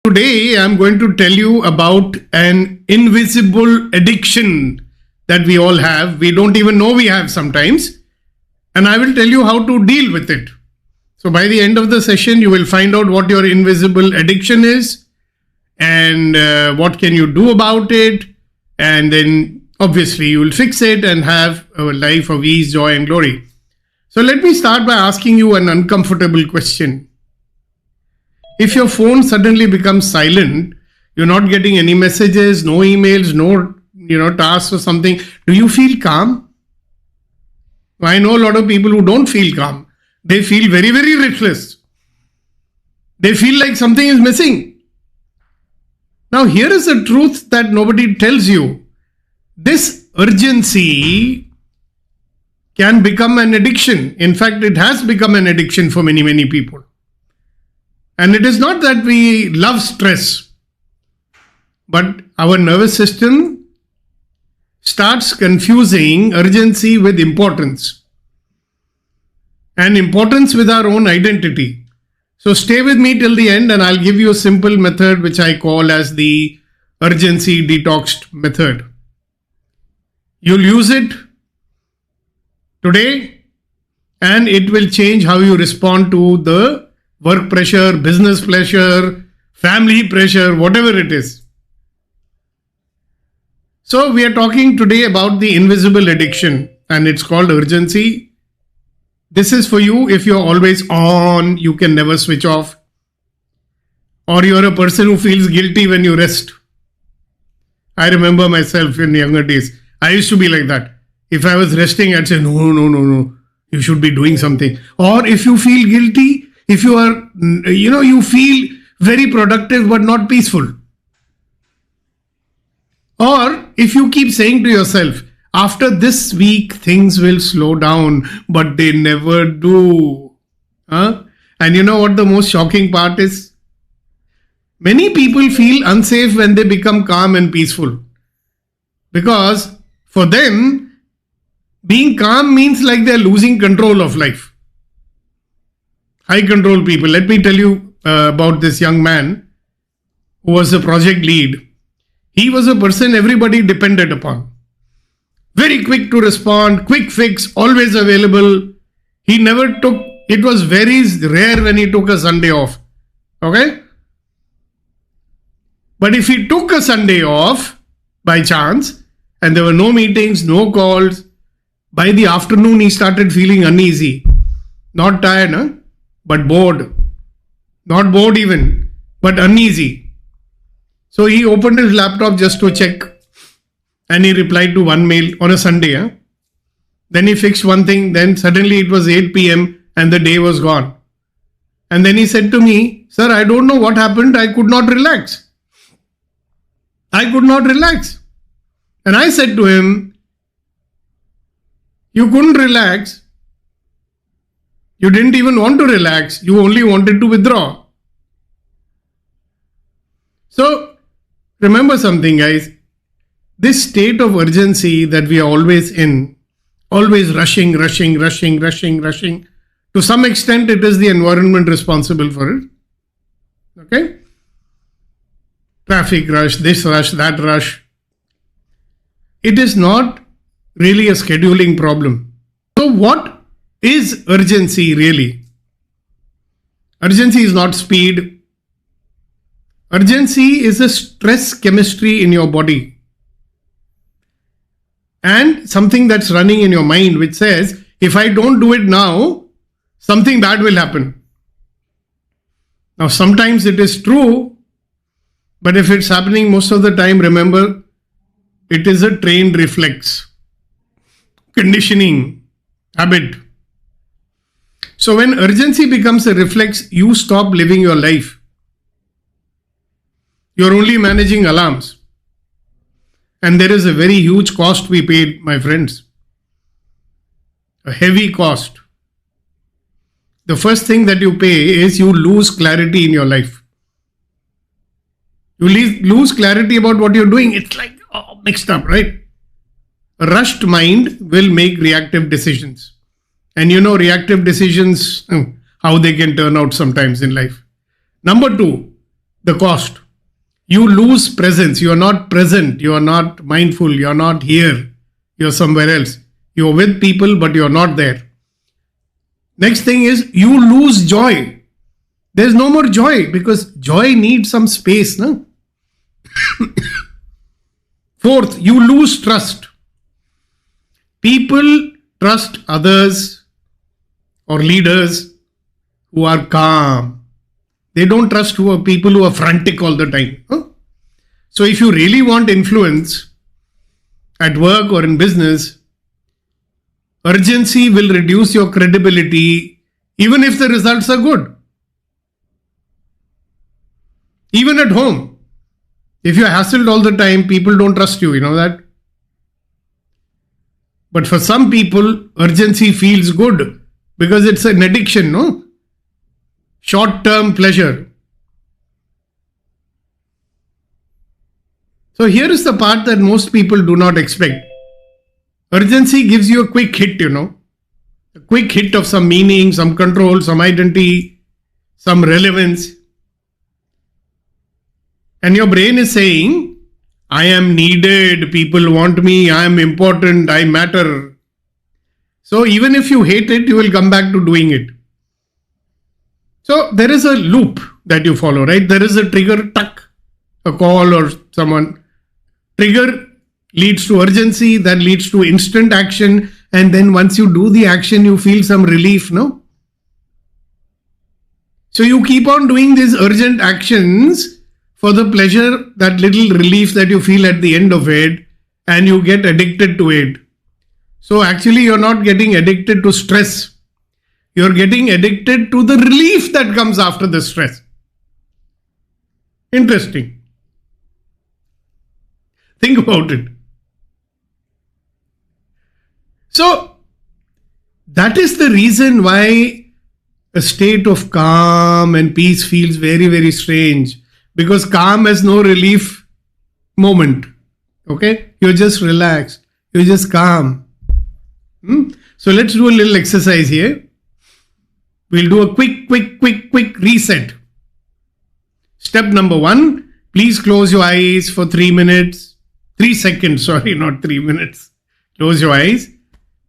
Today, I'm going to tell you about an invisible addiction that we all have. We don't even know we have sometimes. And I will tell you how to deal with it. So by the end of the session, you will find out what your invisible addiction is and what can you do about it. And then obviously you will fix it and have a life of ease, joy and glory. So let me start by asking you an uncomfortable question. If your phone suddenly becomes silent, you're not getting any messages, no emails, no tasks or something, do you feel calm? I know a lot of people who don't feel calm. They feel very, very restless. They feel like something is missing. Now here is the truth that nobody tells you. This urgency can become an addiction. In fact, it has become an addiction for many, many people. And it is not that we love stress, but our nervous system starts confusing urgency with importance and importance with our own identity. So stay with me till the end and I'll give you a simple method which I call as the Urgency Detox method. You'll use it today and it will change how you respond to the work pressure, business pressure, family pressure, whatever it is. So we are talking today about the invisible addiction and it's called urgency. This is for you if you're always on, you can never switch off. Or you're a person who feels guilty when you rest. I remember myself in younger days. I used to be like that. If I was resting, I'd say, no, you should be doing something. Or if you feel guilty, if you are, you feel very productive but not peaceful. Or if you keep saying to yourself, after this week, things will slow down, but they never do. And you know what the most shocking part is? Many people feel unsafe when they become calm and peaceful. Because for them, being calm means like they're losing control of life. High control people. Let me tell you about this young man who was a project lead. He was a person everybody depended upon. Very quick to respond, quick fix, always available. He never took, it was very rare when he took a Sunday off. Okay? But if he took a Sunday off by chance and there were no meetings, no calls, by the afternoon he started feeling uneasy. Not tired, but bored. Not bored even, but uneasy. So he opened his laptop just to check and he replied to one mail on a Sunday. Then he fixed one thing, then suddenly it was 8 p.m. and the day was gone. And then he said to me, sir, I don't know what happened, I could not relax. I could not relax. And I said to him, you couldn't relax. You didn't even want to relax. You only wanted to withdraw. So, remember something, guys. This state of urgency that we are always in, always rushing. To some extent, it is the environment responsible for it. Okay? Traffic rush, this rush, that rush. It is not really a scheduling problem. So, what is urgency really? Urgency is not speed. Urgency is a stress chemistry in your body. And something that's running in your mind which says, if I don't do it now, something bad will happen. Now sometimes it is true, but if it's happening most of the time, remember, it is a trained reflex, conditioning, habit. So when urgency becomes a reflex, you stop living your life. You're only managing alarms. And there is a very huge cost we paid, my friends. A heavy cost. The first thing that you pay is you lose clarity in your life. You lose clarity about what you're doing. It's like mixed up, right? A rushed mind will make reactive decisions. And reactive decisions, how they can turn out sometimes in life. Number two, the cost. You lose presence. You are not present. You are not mindful. You are not here. You are somewhere else. You are with people, but you are not there. Next thing is you lose joy. There is no more joy because joy needs some space. No? Fourth, you lose trust. People trust others or leaders who are calm. They don't trust people who are frantic all the time. Huh? So if you really want influence at work or in business, urgency will reduce your credibility even if the results are good. Even at home, if you're hassled all the time, people don't trust you, you know that? But for some people, urgency feels good because it's an addiction, no? Short-term pleasure. So here is the part that most people do not expect. Urgency gives you a quick hit, you know. A quick hit of some meaning, some control, some identity, some relevance. And your brain is saying, I am needed, people want me, I am important, I matter. So even if you hate it, you will come back to doing it. So there is a loop that you follow, right? There is a trigger, tuck, a call or someone. Trigger leads to urgency, that leads to instant action. And then once you do the action, you feel some relief, no? So you keep on doing these urgent actions for the pleasure, that little relief that you feel at the end of it, and you get addicted to it. So actually you're not getting addicted to stress. You're getting addicted to the relief that comes after the stress. Interesting. Think about it. So, that is the reason why a state of calm and peace feels very, very strange. Because calm has no relief moment. Okay? You're just relaxed. You're just calm. So, let's do a little exercise here. We'll do a quick reset. Step number 1, please close your eyes for 3 minutes. 3 seconds, sorry, not 3 minutes. Close your eyes.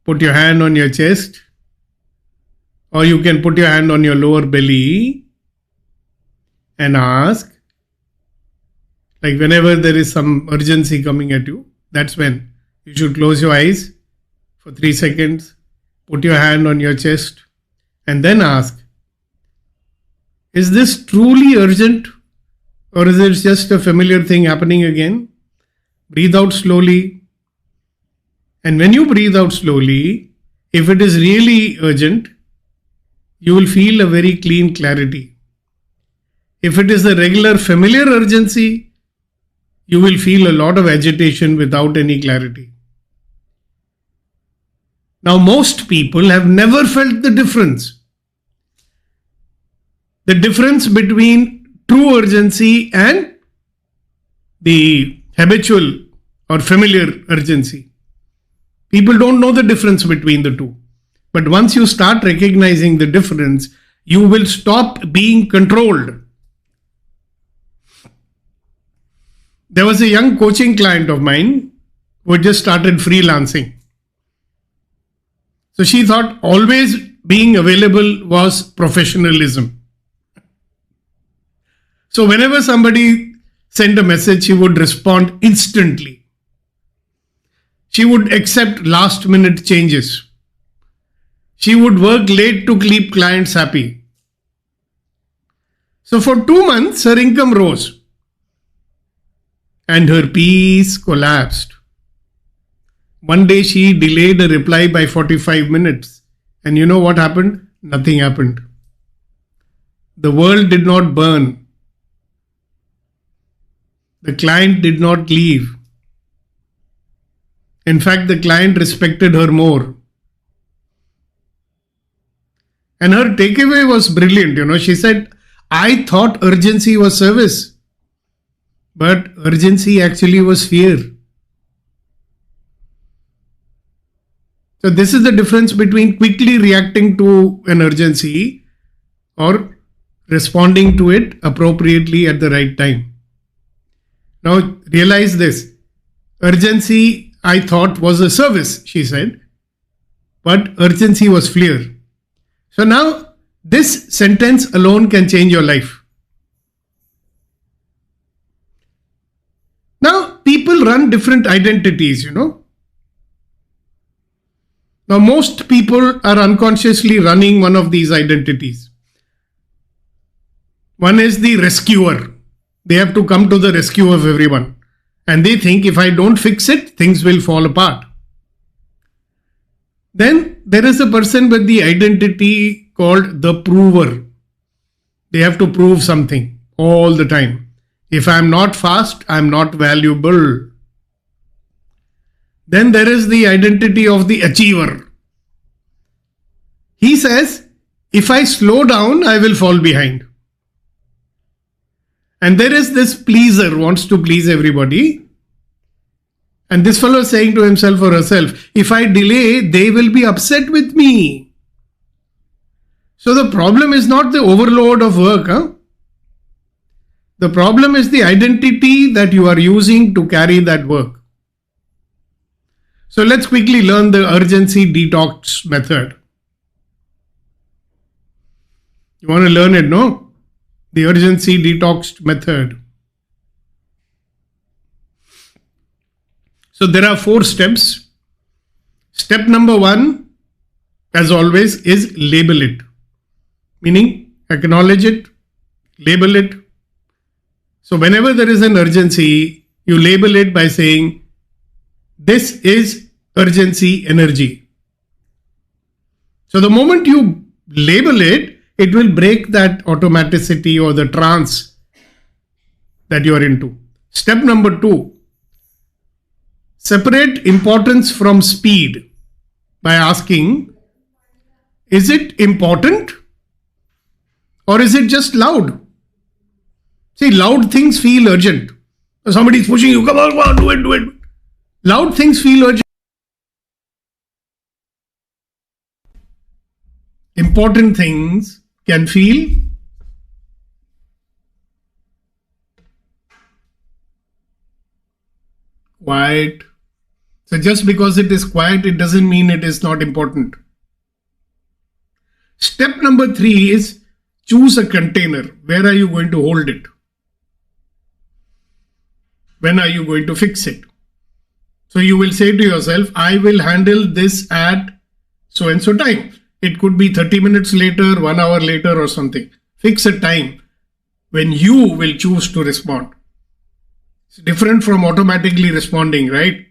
Put your hand on your chest. Or you can put your hand on your lower belly. And ask. Like whenever there is some urgency coming at you, that's when you should close your eyes for 3 seconds. Put your hand on your chest. And then ask, is this truly urgent or is it just a familiar thing happening again? Breathe out slowly. And when you breathe out slowly, if it is really urgent, you will feel a very clean clarity. If it is a regular familiar urgency, you will feel a lot of agitation without any clarity. Now, most people have never felt the difference. The difference between true urgency and the habitual or familiar urgency. People don't know the difference between the two. But once you start recognizing the difference, you will stop being controlled. There was a young coaching client of mine who had just started freelancing. So she thought always being available was professionalism. So whenever somebody sent a message, she would respond instantly. She would accept last minute changes. She would work late to keep clients happy. So for 2 months, her income rose and her peace collapsed. One day she delayed a reply by 45 minutes. And you know what happened? Nothing happened. The world did not burn. The client did not leave. In fact, the client respected her more. And her takeaway was brilliant. She said, I thought urgency was service. But urgency actually was fear. So this is the difference between quickly reacting to an urgency or responding to it appropriately at the right time. Now realize this. Urgency, I thought, was a service, she said, but urgency was fear. So now this sentence alone can change your life. Now people run different identities, Now most people are unconsciously running one of these identities. One is the rescuer. They have to come to the rescue of everyone. And they think if I don't fix it, things will fall apart. Then there is a person with the identity called the prover. They have to prove something all the time. If I am not fast, I am not valuable. Then there is the identity of the achiever. He says, if I slow down, I will fall behind. And there is this pleaser, wants to please everybody. And this fellow is saying to himself or herself, if I delay, they will be upset with me. So the problem is not the overload of work. The problem is the identity that you are using to carry that work. So let's quickly learn the urgency detox method. You want to learn it, no? The urgency detox method. So there are 4 steps. Step number 1, as always, is label it. Meaning, acknowledge it, label it. So whenever there is an urgency, you label it by saying, this is urgency energy. So the moment you label it, it will break that automaticity or the trance that you are into. Step number 2, separate importance from speed by asking, is it important or is it just loud? See, loud things feel urgent. Somebody is pushing you, come on, do it. Loud things feel urgent. Important things can feel quiet. So just because it is quiet, it doesn't mean it is not important. Step number 3 is choose a container. Where are you going to hold it? When are you going to fix it? So you will say to yourself, I will handle this at so and so time. It could be 30 minutes later, 1 hour later or something. Fix a time when you will choose to respond. It's different from automatically responding, right?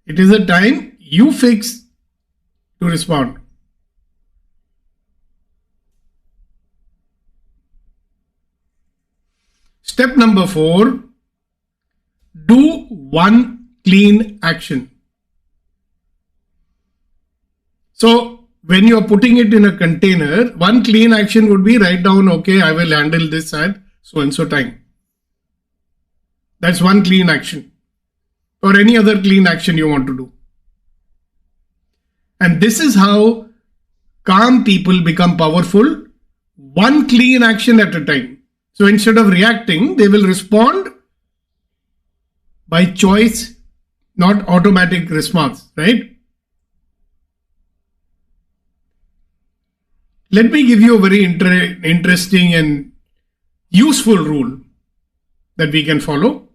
It is a time you fix to respond. Step number 4, do one clean action. So when you are putting it in a container, one clean action would be write down, okay, I will handle this at so and so time. That's one clean action. Or any other clean action you want to do. And this is how calm people become powerful. One clean action at a time. So instead of reacting, they will respond by choice, not automatic response, right? Let me give you a very interesting and useful rule that we can follow.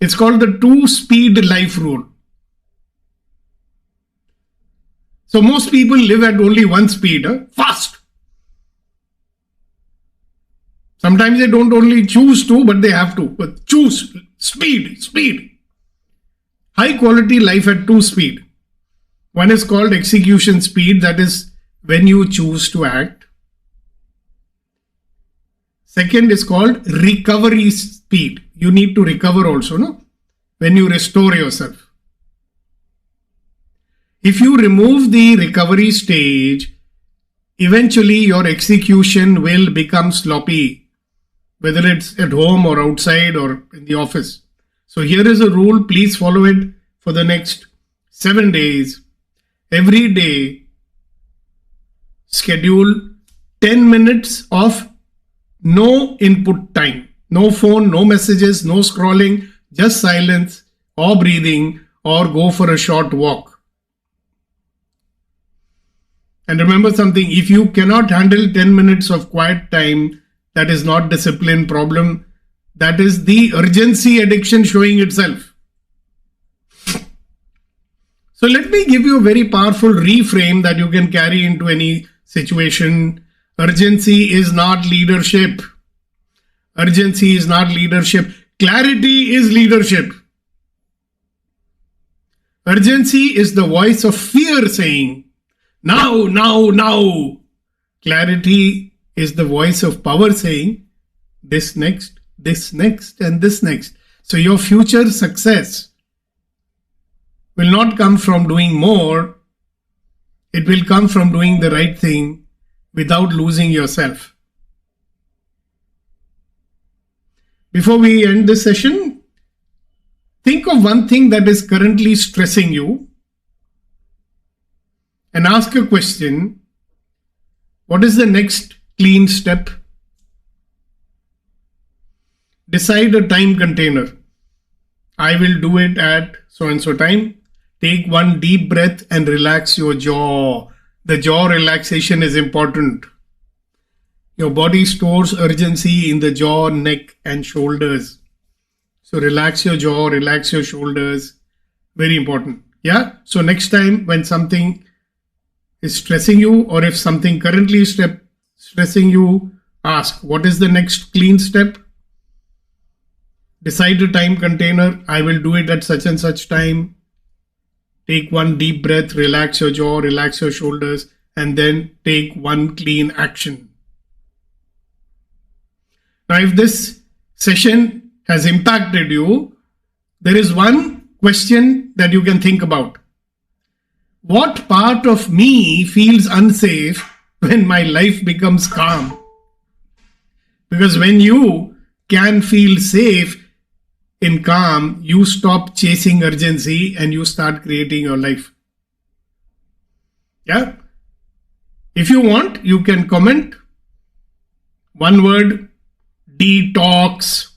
It's called the 2-speed life rule. So most people live at only one speed, fast. Sometimes they don't only choose to, but they have to. But choose speed. High quality life at 2 speed. One is called execution speed, that is when you choose to act. Second is called recovery speed. You need to recover also, no? When you restore yourself. If you remove the recovery stage, eventually your execution will become sloppy, whether it's at home or outside or in the office. So here is a rule, please follow it for the next 7 days. Every day, schedule 10 minutes of no input time. No phone, no messages, no scrolling, just silence or breathing or go for a short walk. And remember something, if you cannot handle 10 minutes of quiet time, that is not discipline problem. That is the urgency addiction showing itself. So let me give you a very powerful reframe that you can carry into any situation. Urgency is not leadership. Urgency is not leadership. Clarity is leadership. Urgency is the voice of fear saying, now, now, now. Clarity is the voice of power saying, this next, and this next. So your future success will not come from doing more. It will come from doing the right thing without losing yourself. Before we end this session, think of one thing that is currently stressing you and ask a question. What is the next clean step? Decide a time container. I will do it at so and so time. Take one deep breath and relax your jaw. The jaw relaxation is important. Your body stores urgency in the jaw, neck, and shoulders. So relax your jaw, relax your shoulders. Very important. Yeah. So next time when something is stressing you, or if something currently is stressing you, ask, what is the next clean step? Decide a time container. I will do it at such and such time. Take one deep breath, relax your jaw, relax your shoulders, and then take one clean action. Now, if this session has impacted you, there is one question that you can think about. What part of me feels unsafe when my life becomes calm? Because when you can feel safe in calm, you stop chasing urgency and you start creating your life. Yeah? If you want, you can comment one word, detox.